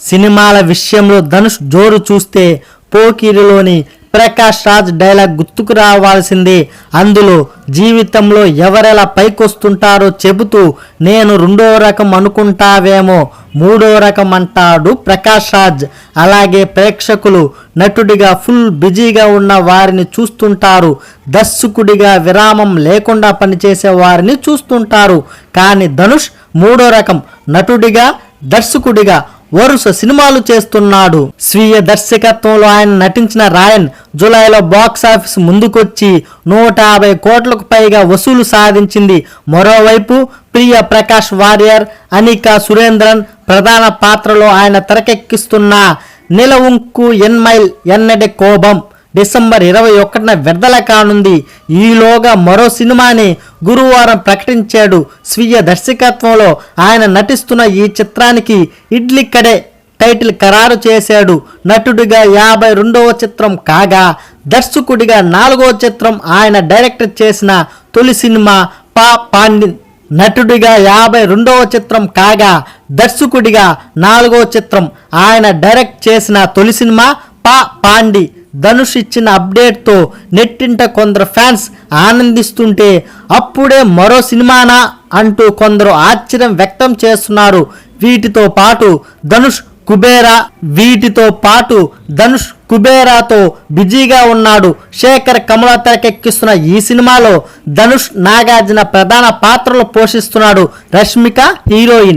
సినిమాల విషయంలో ధనుష్ జోరు చూస్తే పోకిరిలోని ప్రకాష్ రాజ్ డైలాగ్ గుర్తుకు రావాల్సిందే. అందులో జీవితంలో ఎవరెలా పైకొస్తుంటారో చెబుతూ నేను రెండో రకం అనుకుంటావేమో మూడో రకం అంటాడు ప్రకాష్ రాజ్. అలాగే ప్రేక్షకులు నటుడిగా ఫుల్ బిజీగా ఉన్న వారిని చూస్తుంటారు, దర్శకుడిగా విరామం లేకుండా పనిచేసే వారిని చూస్తుంటారు. కానీ ధనుష్ మూడో రకం, నటుడిగా దర్శకుడిగా వరుస సినిమాలు చేస్తున్నాడు. స్వీయ దర్శకత్వంలో ఆయన నటించిన రాయన్ జూలైలో బాక్సాఫీస్ ముందుకొచ్చి 150 కోట్లకు పైగా వసూలు సాధించింది. మరోవైపు ప్రియ ప్రకాష్ వారియర్, అనికా సురేంద్రన్ ప్రధాన పాత్రలో ఆయన తెరకెక్కిస్తున్న నిలవుంకు ఎన్మైల్ ఎన్నడే కోపం డిసెంబర్ 21న విడుదల కానుంది. ఈలోగా మరో సినిమాని గురువారం ప్రకటించాడు. స్వీయ దర్శకత్వంలో ఆయన నటిస్తున్న ఈ చిత్రానికి ఇడ్లీ కడే టైటిల్ ఖరారు చేశాడు. నటుడిగా 52వ చిత్రం కాగా దర్శకుడిగా 4వ చిత్రం ఆయన డైరెక్ట్ చేసిన తొలి సినిమా పా పాండి. నటుడిగా 52వ చిత్రం కాగా దర్శకుడిగా 4వ చిత్రం ఆయన డైరెక్ట్ చేసిన తొలి సినిమా పా పాండి. ధనుష్ ఇచ్చిన అప్డేట్తో నెట్టింట కొందరు ఫ్యాన్స్ ఆనందిస్తుంటే అప్పుడే మరో సినిమానా అంటూ కొందరు ఆశ్చర్యం వ్యక్తం చేస్తున్నారు. వీటితో పాటు ధనుష్ కుబేరాతో బిజీగా ఉన్నాడు. శేఖర్ కమల తెరకెక్కిస్తున్న ఈ సినిమాలో ధనుష్, నాగార్జున ప్రధాన పాత్రలు పోషిస్తున్నాడు. రష్మిక హీరోయిన్.